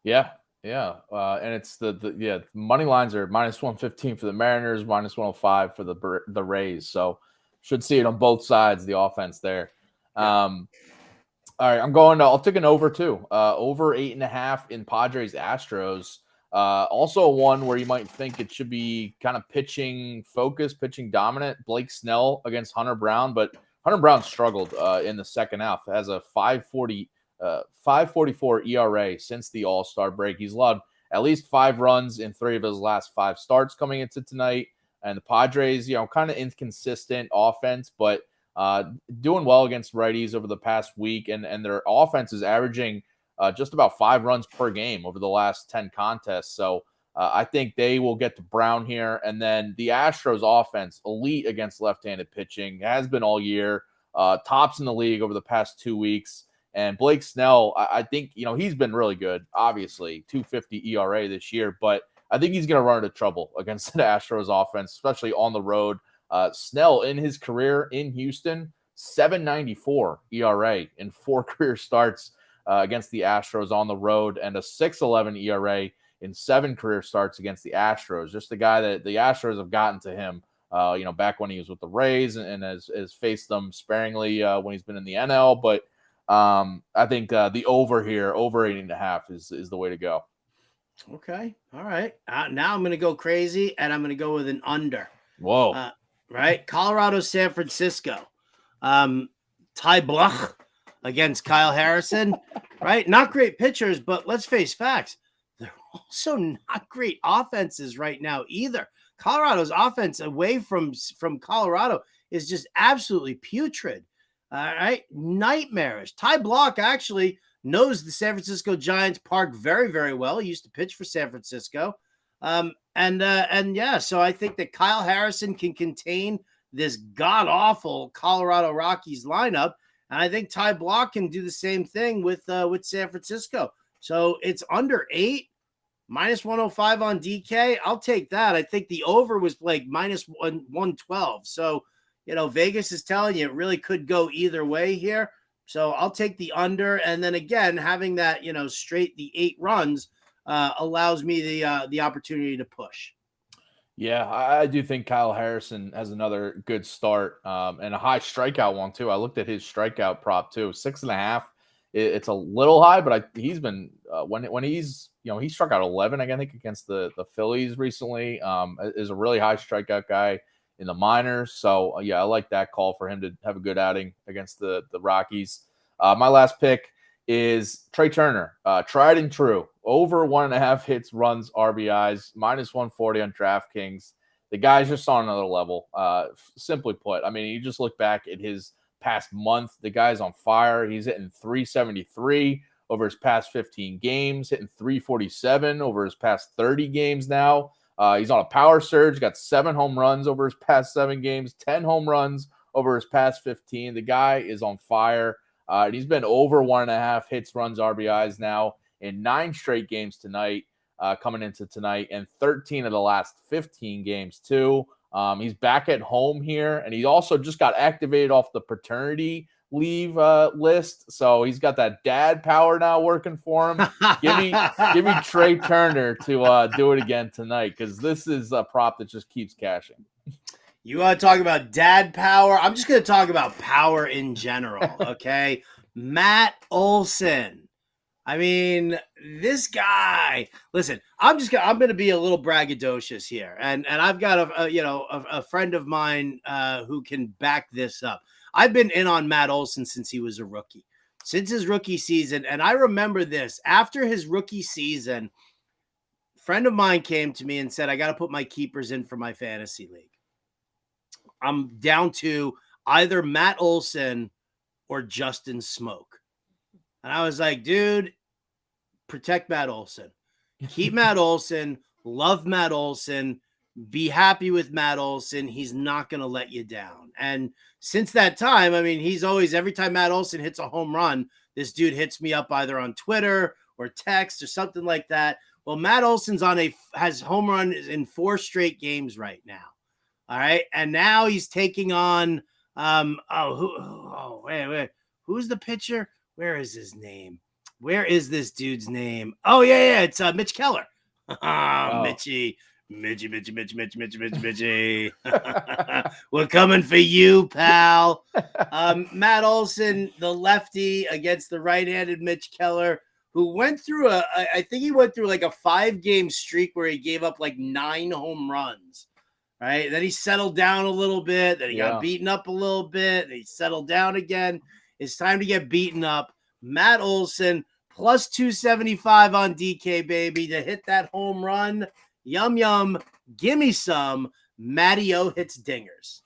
Yeah. And it's the money lines are minus 115 for the Mariners, minus 105 for the Rays. So should see it on both sides, the offense there. All right, I'll take an over too. Over 8.5 in Padres Astros. Also one where you might think it should be kind of pitching focused, pitching dominant. Blake Snell against Hunter Brown, but Hunter Brown struggled in the second half. Has a 5.44 ERA since the All-Star break. He's allowed at least 5 runs in 3 of his last 5 starts coming into tonight. And the Padres, kind of inconsistent offense, but doing well against righties over the past week. And their offense is averaging just about 5 runs per game over the last 10 contests. So I think they will get to Brown here. And then the Astros offense, elite against left-handed pitching, has been all year, tops in the league over the past 2 weeks. And Blake Snell, I think, he's been really good, obviously, 2.50 ERA this year, but I think he's going to run into trouble against the Astros offense, especially on the road. Snell, in his career in Houston, 7.94 ERA in 4 career starts against the Astros on the road, and a 6.11 ERA in 7 career starts against the Astros. Just the guy that the Astros have gotten to him, back when he was with the Rays and has faced them sparingly when he's been in the NL, but I think the over here, over 8.5 is the way to go. Okay. All right. Now I'm going to go crazy and I'm going to go with an under. Whoa. Right. Colorado, San Francisco. Ty Blach against Kyle Harrison, right? Not great pitchers, but let's face facts. They're also not great offenses right now either. Colorado's offense away from Colorado is just absolutely putrid. All right, nightmarish. Ty Block actually knows the San Francisco Giants park very, very well. He used to pitch for San Francisco. And yeah, so I think that Kyle Harrison can contain this god-awful Colorado Rockies lineup. And I think Ty Block can do the same thing with San Francisco. So it's under 8, minus 105 on DK. I'll take that. I think the over was like minus 112. So, Vegas is telling you it really could go either way here. So I'll take the under. And then again, having that, straight the 8 runs allows me the opportunity to push. Yeah, I do think Kyle Harrison has another good start and a high strikeout one too. I looked at his strikeout prop too, 6.5. It's a little high, but he's been when he's he struck out 11 again, I think against the Phillies recently. Is a really high strikeout guy in the minors. So yeah, I like that call for him to have a good outing against the Rockies. My last pick is Trey Turner, tried and true, over 1.5 hits, runs, RBIs, minus 140 on DraftKings. The guy's just on another level. Simply put, I mean, you just look back at his past month, the guy's on fire. He's hitting 373 over his past 15 games, hitting 347 over his past 30 games now. He's on a power surge, got 7 home runs over his past 7 games, 10 home runs over his past 15. The guy is on fire. He's been over 1.5 hits, runs, RBIs now in 9 straight games tonight, coming into tonight, and 13 of the last 15 games too. He's back at home here, and he also just got activated off the paternity leave list, so he's got that dad power now working for him. Give me Trey Turner to do it again tonight, because this is a prop that just keeps cashing. You want to talk about dad power? I'm just going to talk about power in general, okay? Matt Olson. I mean, this guy. Listen, I'm going to be a little braggadocious here, and I've got a friend of mine who can back this up. I've been in on Matt Olson since he was a rookie, since his rookie season, and I remember this. After his rookie season, a friend of mine came to me and said, I got to put my keepers in for my fantasy league. I'm down to either Matt Olson or Justin Smoke. And I was like, dude, protect Matt Olson. Keep Matt Olson. Love Matt Olson. Be happy with Matt Olson. He's not going to let you down. And since that time, I mean, he's always, every time Matt Olson hits a home run, this dude hits me up either on Twitter or text or something like that. Well, Matt Olson's has home run in 4 straight games right now. All right. And now he's taking on, wait. Who's the pitcher? Where is his name? Where is this dude's name? Oh, yeah. It's Mitch Keller. Mitchy. We're coming for you, pal. Matt Olson, the lefty against the right-handed Mitch Keller, who went through I think he went through like a 5-game streak where he gave up like 9 home runs. Right. Then he settled down a little bit. Then he got beaten up a little bit. And he settled down again. It's time to get beaten up. Matt Olson plus 275 on DK, baby, to hit that home run. Yum, yum. Give me some. Matty-O hits dingers.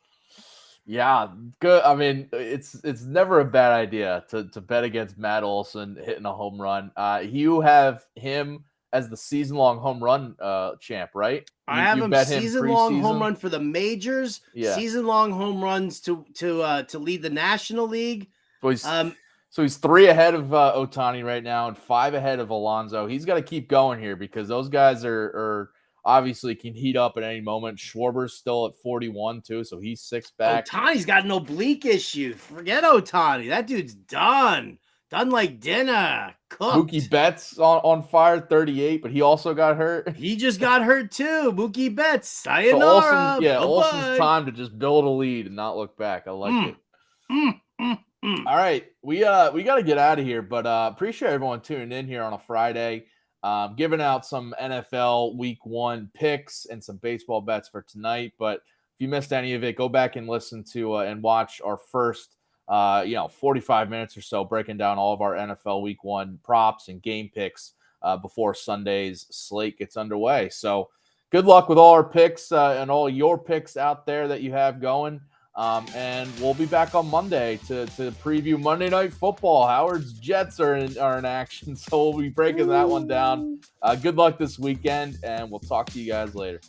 Yeah, good. I mean, it's never a bad idea to bet against Matt Olson hitting a home run. You have him as the season-long home run champ, right? I have him season-long home run for the majors, season-long home runs to lead the National League. So he's 3 ahead of Ohtani right now and 5 ahead of Alonso. He's got to keep going here because those guys are obviously can heat up at any moment. Schwarber's still at 41 too, so he's 6 back. Ohtani's got an oblique issue. Forget Ohtani. That dude's done. Done like dinner. Cooked. Mookie Betts on fire, 38, but he also got hurt. He just got hurt too. Mookie Betts. Sayonara. So Olson's time to just build a lead and not look back. I like it. All right, we got to get out of here, but appreciate everyone tuning in here on a Friday, giving out some NFL Week 1 picks and some baseball bets for tonight. But if you missed any of it, go back and listen to and watch our first 45 minutes or so breaking down all of our NFL Week 1 props and game picks before Sunday's slate gets underway. So good luck with all our picks and all your picks out there that you have going. And we'll be back on Monday to preview Monday Night Football. Howard's Jets are in action, so we'll be breaking that one down. Good luck this weekend, and we'll talk to you guys later.